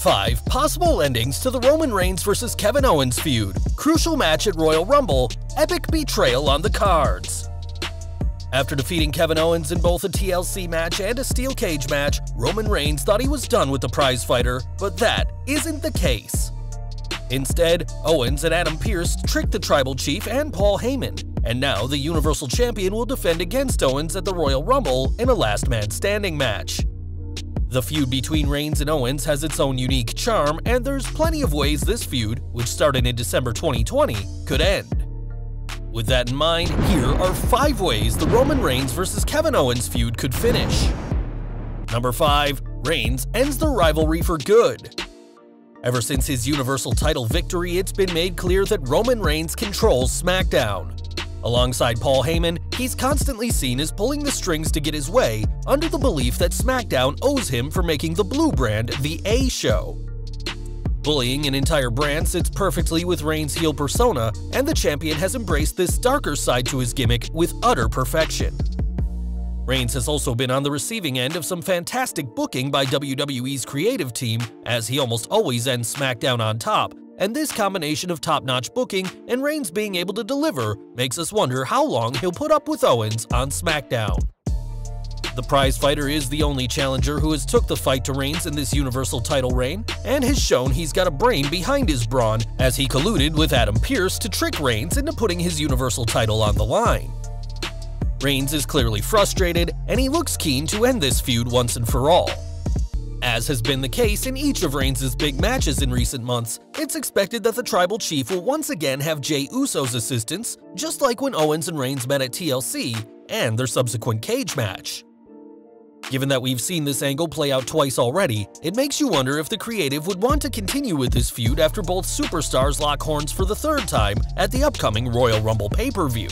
5 possible endings to the Roman Reigns vs. Kevin Owens feud. Crucial match at Royal Rumble. Epic betrayal on the cards. After defeating Kevin Owens in both a TLC match and a steel cage match, Roman Reigns thought he was done with the prizefighter, but that isn't the case. Instead, Owens and Adam Pearce tricked the Tribal Chief and Paul Heyman, and now the Universal Champion will defend against Owens at the Royal Rumble in a last man standing match. The feud between Reigns and Owens has its own unique charm, and there's plenty of ways this feud, which started in December 2020, could end. With that in mind, here are 5 ways the Roman Reigns vs. Kevin Owens feud could finish. Number 5. Reigns ends the rivalry for good. Ever since his Universal title victory, it's been made clear that Roman Reigns controls SmackDown. Alongside Paul Heyman, he's constantly seen as pulling the strings to get his way, under the belief that SmackDown owes him for making the Blue brand the A show. Bullying an entire brand sits perfectly with Reigns' heel persona, and the champion has embraced this darker side to his gimmick with utter perfection. Reigns has also been on the receiving end of some fantastic booking by WWE's creative team, as he almost always ends SmackDown on top, and this combination of top-notch booking and Reigns being able to deliver makes us wonder how long he'll put up with Owens on SmackDown. The prizefighter is the only challenger who has took the fight to Reigns in this Universal title reign, and has shown he's got a brain behind his brawn, as he colluded with Adam Pearce to trick Reigns into putting his Universal title on the line. Reigns is clearly frustrated, and he looks keen to end this feud once and for all. As has been the case in each of Reigns' big matches in recent months, it's expected that the Tribal Chief will once again have Jey Uso's assistance, just like when Owens and Reigns met at TLC and their subsequent cage match. Given that we've seen this angle play out twice already, it makes you wonder if the creative would want to continue with this feud after both superstars lock horns for the 3rd time at the upcoming Royal Rumble pay-per-view.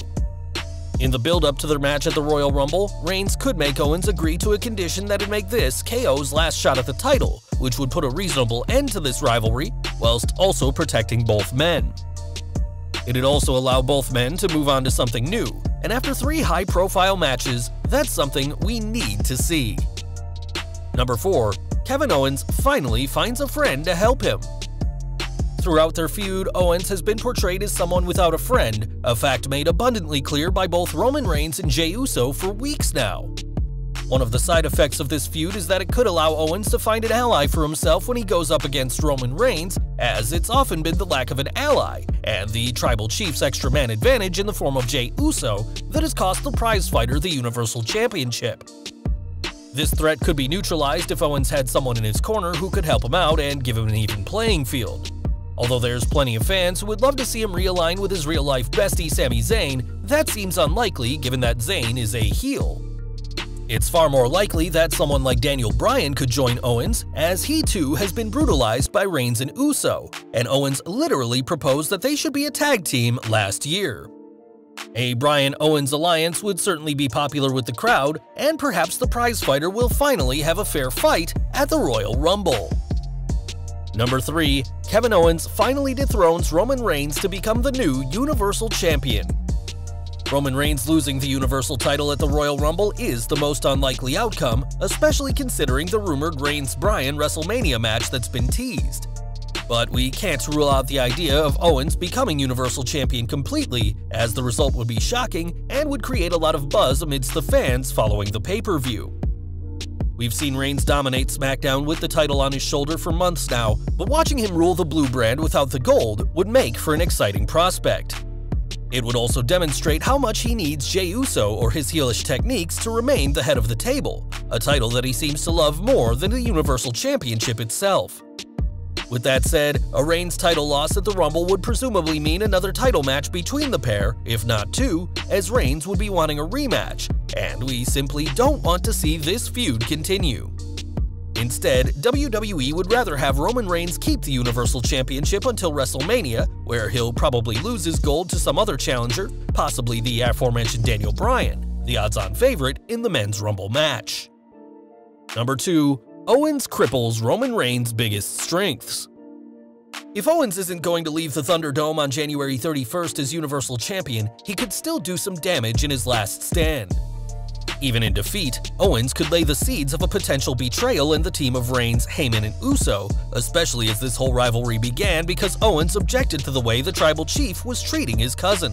In the build-up to their match at the Royal Rumble, Reigns could make Owens agree to a condition that'd make this KO's last shot at the title, which would put a reasonable end to this rivalry, whilst also protecting both men. It'd also allow both men to move on to something new, and after 3 high-profile matches, that's something we need to see. Number 4. Kevin Owens finally finds a friend to help him. Throughout their feud, Owens has been portrayed as someone without a friend, a fact made abundantly clear by both Roman Reigns and Jey Uso for weeks now. One of the side effects of this feud is that it could allow Owens to find an ally for himself when he goes up against Roman Reigns, as it's often been the lack of an ally, and the Tribal Chief's extra man advantage in the form of Jey Uso that has cost the prizefighter the Universal Championship. This threat could be neutralized if Owens had someone in his corner who could help him out and give him an even playing field. Although there's plenty of fans who would love to see him realign with his real-life bestie Sami Zayn, that seems unlikely given that Zayn is a heel. It's far more likely that someone like Bryan could join Owens, as he too has been brutalized by Reigns and Uso, and Owens literally proposed that they should be a tag team last year. A Bryan-Owens alliance would certainly be popular with the crowd, and perhaps the prizefighter will finally have a fair fight at the Royal Rumble. Number 3. Kevin Owens finally dethrones Roman Reigns to become the new Universal Champion. Roman Reigns losing the Universal title at the Royal Rumble is the most unlikely outcome, especially considering the rumored Reigns-Bryan WrestleMania match that's been teased. But we can't rule out the idea of Owens becoming Universal Champion completely, as the result would be shocking and would create a lot of buzz amidst the fans following the pay-per-view. We've seen Reigns dominate SmackDown with the title on his shoulder for months now, but watching him rule the blue brand without the gold would make for an exciting prospect. It would also demonstrate how much he needs Jey Uso or his heelish techniques to remain the head of the table, a title that he seems to love more than the Universal Championship itself. With that said, a Reigns title loss at the Rumble would presumably mean another title match between the pair, if not 2, as Reigns would be wanting a rematch, and we simply don't want to see this feud continue. Instead, WWE would rather have Roman Reigns keep the Universal Championship until WrestleMania, where he'll probably lose his gold to some other challenger, possibly the aforementioned Bryan, the odds-on favorite in the Men's Rumble match. Number 2. Owens cripples Roman Reigns' biggest strengths. If Owens isn't going to leave the Thunderdome on January 31st as Universal Champion, he could still do some damage in his last stand. Even in defeat, Owens could lay the seeds of a potential betrayal in the team of Reigns, Heyman, and Uso, especially as this whole rivalry began because Owens objected to the way the tribal chief was treating his cousin.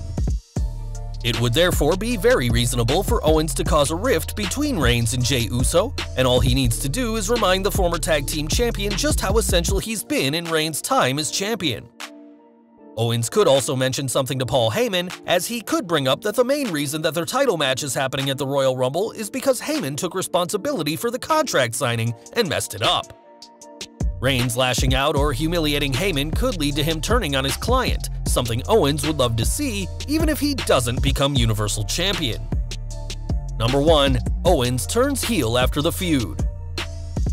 It would therefore be very reasonable for Owens to cause a rift between Reigns and Jey Uso, and all he needs to do is remind the former tag team champion just how essential he's been in Reigns' time as champion. Owens could also mention something to Paul Heyman, as he could bring up that the main reason that their title match is happening at the Royal Rumble is because Heyman took responsibility for the contract signing and messed it up. Reigns lashing out or humiliating Heyman could lead to him turning on his client, something Owens would love to see even if he doesn't become Universal Champion. Number 1. Owens turns heel after the feud.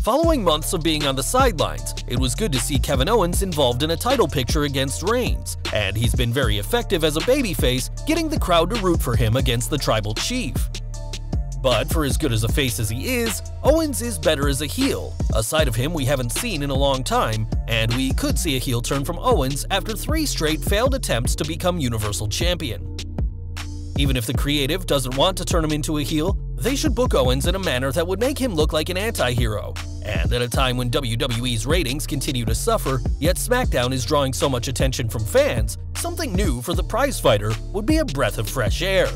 Following months of being on the sidelines, it was good to see Kevin Owens involved in a title picture against Reigns, and he's been very effective as a babyface, getting the crowd to root for him against the tribal chief. But for as good as a face as he is, Owens is better as a heel, a side of him we haven't seen in a long time, and we could see a heel turn from Owens after 3 straight failed attempts to become Universal Champion. Even if the creative doesn't want to turn him into a heel, they should book Owens in a manner that would make him look like an anti-hero. And at a time when WWE's ratings continue to suffer, yet SmackDown is drawing so much attention from fans, something new for the prizefighter would be a breath of fresh air.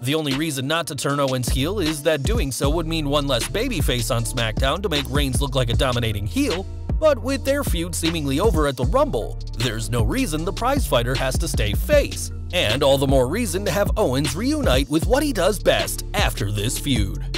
The only reason not to turn Owens heel is that doing so would mean one less babyface on SmackDown to make Reigns look like a dominating heel, but with their feud seemingly over at the Rumble, there's no reason the prizefighter has to stay face, and all the more reason to have Owens reunite with what he does best after this feud.